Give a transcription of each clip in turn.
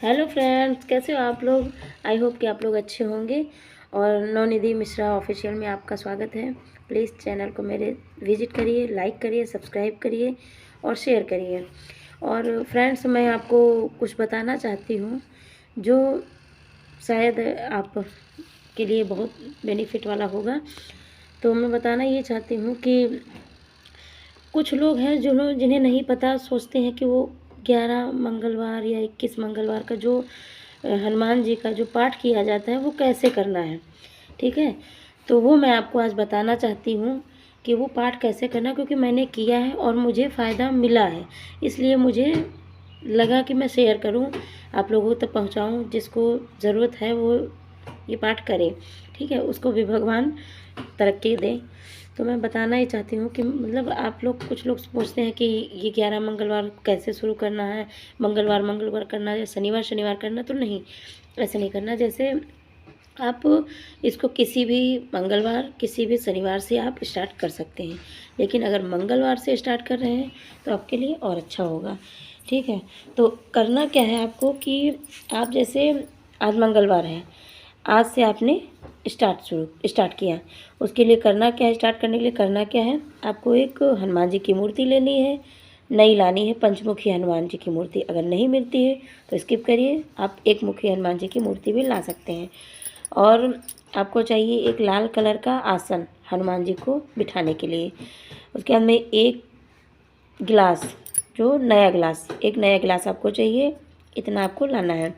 Hello friends, कैसे हो आप लोग। आई होप कि आप लोग अच्छे होंगे। और नवनिधि मिश्रा ऑफिशियल में आपका स्वागत है। प्लीज़ चैनल को मेरे विजिट करिए, लाइक करिए, सब्सक्राइब करिए और शेयर करिए। और फ्रेंड्स, मैं आपको कुछ बताना चाहती हूँ जो शायद आप के लिए बहुत बेनिफिट वाला होगा। तो मैं बताना ये चाहती हूँ कि कुछ लोग हैं जो लोग जिन्हें नहीं पता, सोचते हैं कि वो 11 मंगलवार या 21 मंगलवार का जो हनुमान जी का जो पाठ किया जाता है वो कैसे करना है। ठीक है, तो वो मैं आपको आज बताना चाहती हूँ कि वो पाठ कैसे करना, क्योंकि मैंने किया है और मुझे फ़ायदा मिला है। इसलिए मुझे लगा कि मैं शेयर करूँ, आप लोगों तक पहुँचाऊँ। जिसको ज़रूरत है वो ये पाठ करे, ठीक है, उसको भी भगवान तरक्की दें। तो मैं बताना ही चाहती हूँ कि मतलब आप लोग, कुछ लोग पूछते हैं कि ये 11 मंगलवार कैसे शुरू करना है, मंगलवार मंगलवार करना है या शनिवार शनिवार करना। तो नहीं, ऐसे नहीं करना। जैसे आप इसको किसी भी मंगलवार, किसी भी शनिवार से आप स्टार्ट कर सकते हैं, लेकिन अगर मंगलवार से स्टार्ट कर रहे हैं तो आपके लिए और अच्छा होगा। ठीक है, तो करना क्या है आपको कि आप जैसे आज मंगलवार है, आज से आपने स्टार्ट किया। उसके लिए करना क्या है, स्टार्ट करने के लिए करना क्या है, आपको एक हनुमान जी की मूर्ति लेनी है, नई लानी है। पंचमुखी हनुमान जी की मूर्ति अगर नहीं मिलती है तो स्किप करिए, आप एक मुखी हनुमान जी की मूर्ति भी ला सकते हैं। और आपको चाहिए एक लाल कलर का आसन हनुमान जी को बिठाने के लिए। उसके बाद में एक गिलास, जो नया गिलास, एक नया गिलास आपको चाहिए, इतना आपको लाना है।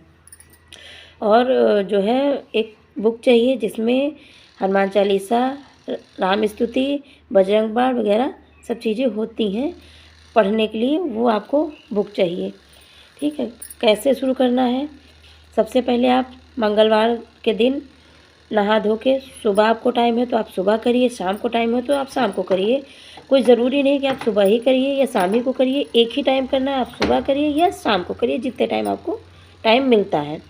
और जो है एक बुक चाहिए जिसमें हनुमान चालीसा, राम स्तुति, बजरंग बाण वगैरह सब चीज़ें होती हैं पढ़ने के लिए, वो आपको बुक चाहिए। ठीक है, कैसे शुरू करना है। सबसे पहले आप मंगलवार के दिन नहा धो के, सुबह आपको टाइम है तो आप सुबह करिए, शाम को टाइम है तो आप शाम को करिए। कोई ज़रूरी नहीं कि आप सुबह ही करिए या शाम ही को करिए, एक ही टाइम करना है। आप सुबह करिए या शाम को करिए, जितने टाइम आपको टाइम मिलता है।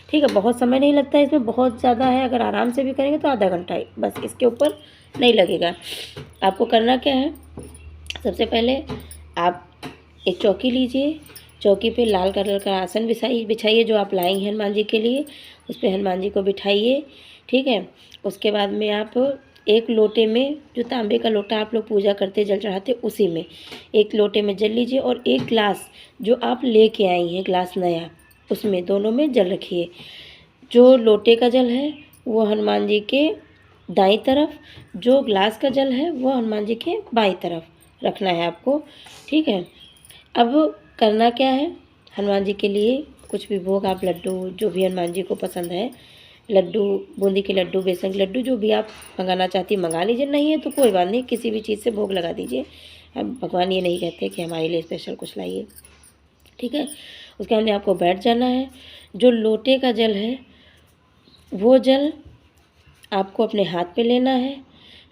ठीक है, बहुत समय नहीं लगता है इसमें, बहुत ज़्यादा है। अगर आराम से भी करेंगे तो आधा घंटा ही बस, इसके ऊपर नहीं लगेगा। आपको करना क्या है, सबसे पहले आप एक चौकी लीजिए, चौकी पे लाल कलर का आसन बिछाइए जो आप लाई हैं हनुमान जी के लिए, उस पर हनुमान जी को बिठाइए। ठीक है, उसके बाद में आप एक लोटे में, जो तांबे का लोटा आप लोग पूजा करते जल चढ़ाते, उसी में एक लोटे में जल लीजिए। और एक गिलास जो आप लेके आई हैं, गिलास नया, उसमें दोनों में जल रखिए। जो लोटे का जल है वो हनुमान जी के दाईं तरफ, जो ग्लास का जल है वो हनुमान जी के बाईं तरफ रखना है आपको। ठीक है, अब करना क्या है, हनुमान जी के लिए कुछ भी भोग, आप लड्डू, जो भी हनुमान जी को पसंद है, लड्डू, बूंदी के लड्डू, बेसन के लड्डू, जो भी आप मंगाना चाहती है मंगा लीजिए। नहीं है तो कोई बात नहीं, किसी भी चीज़ से भोग लगा दीजिए। अब भगवान ये नहीं कहते कि हमारे लिए स्पेशल कुछ लाइए। ठीक है, उसके बाद में आपको बैठ जाना है। जो लोटे का जल है वो जल आपको अपने हाथ पे लेना है।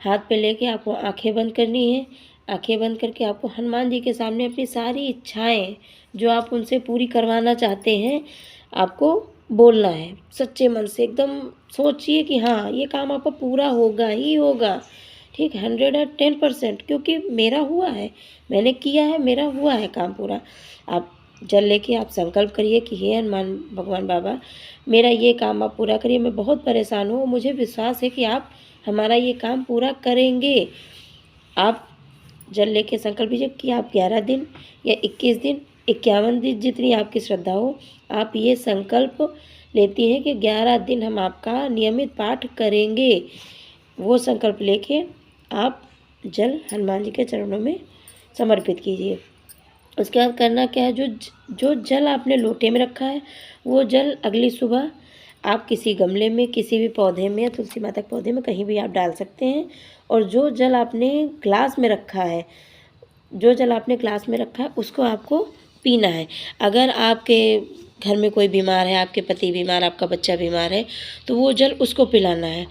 हाथ पे लेके आपको आंखें बंद करनी है। आंखें बंद करके आपको हनुमान जी के सामने अपनी सारी इच्छाएं जो आप उनसे पूरी करवाना चाहते हैं, आपको बोलना है सच्चे मन से। एकदम सोचिए कि हाँ, ये काम आपका पूरा होगा ही होगा। ठीक, 110%, क्योंकि मेरा हुआ है, मैंने किया है, मेरा हुआ है काम पूरा। आप जल लेके आप संकल्प करिए कि हे हनुमान भगवान बाबा, मेरा ये काम आप पूरा करिए। मैं बहुत परेशान हूँ, मुझे विश्वास है कि आप हमारा ये काम पूरा करेंगे। आप जल लेके संकल्प लीजिए कि आप 11 दिन या 21 दिन, 51 दिन, जितनी आपकी श्रद्धा हो, आप ये संकल्प लेती हैं कि 11 दिन हम आपका नियमित पाठ करेंगे। वो संकल्प लेके आप जल हनुमान जी के चरणों में समर्पित कीजिए। उसके बाद करना क्या है, जो जल आपने लोटे में रखा है वो जल अगली सुबह आप किसी गमले में, किसी भी पौधे में, तुलसी माता के पौधे में, कहीं भी आप डाल सकते हैं। और जो जल आपने ग्लास में रखा है, जो जल आपने ग्लास में रखा है उसको आपको पीना है। अगर आपके घर में कोई बीमार है, आपके पति बीमार, आपका बच्चा बीमार है, तो वो जल उसको पिलाना है।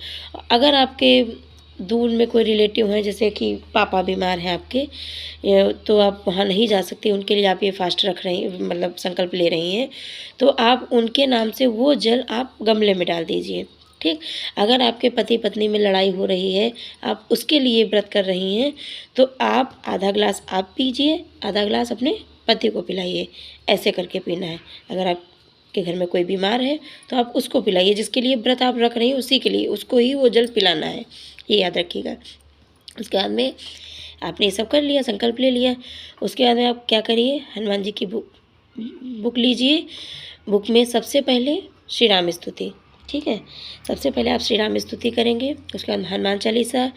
अगर आपके दूर में कोई रिलेटिव हैं, जैसे कि पापा बीमार हैं आपके, तो आप वहाँ नहीं जा सकते, उनके लिए आप ये फास्ट रख रही हैं, मतलब संकल्प ले रही हैं, तो आप उनके नाम से वो जल आप गमले में डाल दीजिए। ठीक, अगर आपके पति पत्नी में लड़ाई हो रही है, आप उसके लिए व्रत कर रही हैं, तो आप आधा ग्लास आप पीजिए, आधा ग्लास अपने पति को पिलाइए। ऐसे करके पीना है। अगर आप आपके घर में कोई बीमार है तो आप उसको पिलाइए, जिसके लिए व्रत आप रख रही हैं उसी के लिए उसको ही वो जल पिलाना है, ये याद रखिएगा। उसके बाद में आपने ये सब कर लिया, संकल्प ले लिया। उसके बाद में आप क्या करिए, हनुमान जी की बुक लीजिए। बुक में सबसे पहले श्री राम स्तुति, ठीक है, सबसे पहले आप श्री राम स्तुति करेंगे। उसके बाद हनुमान चालीसा,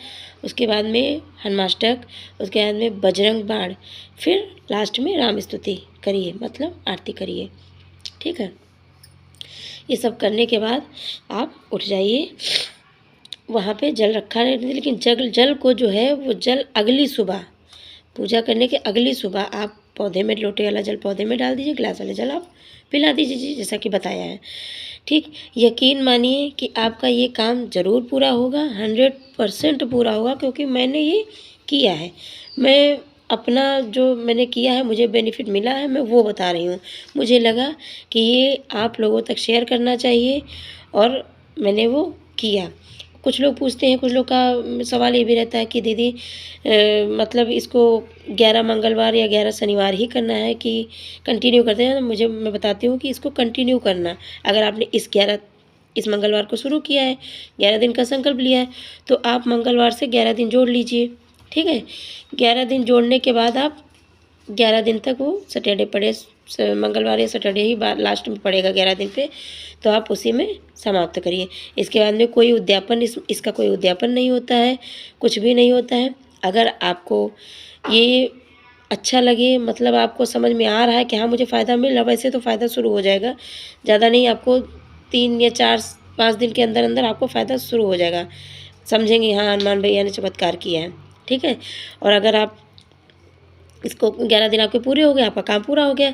उसके बाद में हनुमाष्टक, उसके बाद में बजरंग बाण, फिर लास्ट में राम स्तुति करिए, मतलब आरती करिए, ठीक है। ये सब करने के बाद आप उठ जाइए। वहाँ पे जल रखा रहने दीजिए, लेकिन जल को जो है वो जल अगली सुबह, पूजा करने के अगली सुबह आप पौधे में, लोटे वाला जल पौधे में डाल दीजिए, गिलास वाला जल आप पिला दीजिए, जैसा कि बताया है, ठीक। यकीन मानिए कि आपका ये काम ज़रूर पूरा होगा, 100% पूरा होगा, क्योंकि मैंने ये किया है। मैं अपना जो मैंने किया है, मुझे बेनिफिट मिला है, मैं वो बता रही हूँ। मुझे लगा कि ये आप लोगों तक शेयर करना चाहिए और मैंने वो किया। कुछ लोग पूछते हैं, कुछ लोग का सवाल ये भी रहता है कि दीदी मतलब इसको 11 मंगलवार या 11 शनिवार ही करना है कि कंटिन्यू करते हैं। मैं बताती हूँ कि इसको कंटिन्यू करना। अगर आपने इस मंगलवार को शुरू किया है, 11 दिन का संकल्प लिया है, तो आप मंगलवार से 11 दिन जोड़ लीजिए, ठीक है। 11 दिन जोड़ने के बाद आप 11 दिन तक वो सैटरडे पड़े, मंगलवार या सैटरडे ही लास्ट में पड़ेगा 11 दिन पे, तो आप उसी में समाप्त करिए। इसके बाद में कोई उद्यापन, इसका कोई उद्यापन नहीं होता है, कुछ भी नहीं होता है। अगर आपको ये अच्छा लगे, मतलब आपको समझ में आ रहा है कि हाँ मुझे फ़ायदा मिल रहा, वैसे तो फ़ायदा शुरू हो जाएगा, ज़्यादा नहीं, आपको 3 या 4-5 दिन के अंदर अंदर आपको फ़ायदा शुरू हो जाएगा। समझेंगे हाँ हनुमान भैया ने चमत्कार किया है, ठीक है। और अगर आप इसको 11 दिन आपके पूरे हो गए, आपका काम पूरा हो गया।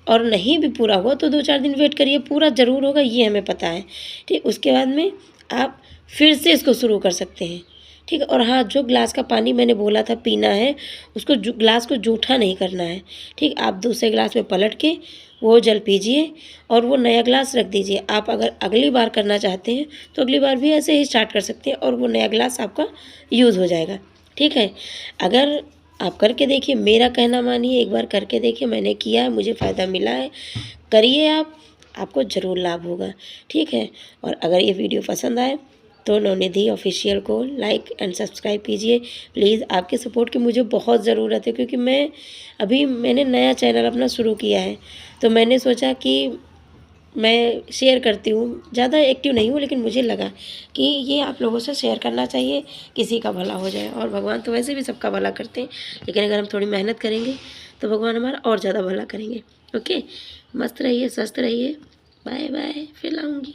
और नहीं भी पूरा हुआ तो 2-4 दिन वेट करिए, पूरा ज़रूर होगा, ये हमें पता है, ठीक। उसके बाद में आप फिर से इसको शुरू कर सकते हैं, ठीक है। और हाँ, जो ग्लास का पानी मैंने बोला था पीना है, उसको ग्लास को जूठा नहीं करना है, ठीक। आप दूसरे ग्लास में पलट के वो जल पीजिए और वो नया ग्लास रख दीजिए। आप अगर अगली बार करना चाहते हैं तो अगली बार भी ऐसे ही स्टार्ट कर सकते हैं और वो नया ग्लास आपका यूज़ हो जाएगा, ठीक है। अगर आप करके देखिए, मेरा कहना मानिए, एक बार करके देखिए, मैंने किया है, मुझे फ़ायदा मिला है, करिए आप, आपको ज़रूर लाभ होगा, ठीक है। और अगर ये वीडियो पसंद आए तो नवनिधि ऑफिशियल को लाइक एंड सब्सक्राइब कीजिए प्लीज़। आपके सपोर्ट की मुझे बहुत ज़रूरत है, क्योंकि मैंने नया चैनल अपना शुरू किया है, तो मैंने सोचा कि मैं शेयर करती हूँ, ज़्यादा एक्टिव नहीं हूँ, लेकिन मुझे लगा कि ये आप लोगों से शेयर करना चाहिए, किसी का भला हो जाए। और भगवान तो वैसे भी सबका भला करते हैं, लेकिन अगर हम थोड़ी मेहनत करेंगे तो भगवान हमारा और ज़्यादा भला करेंगे। ओके, मस्त रहिए, स्वस्थ रहिए, बाय बाय, फिर लाऊँगी।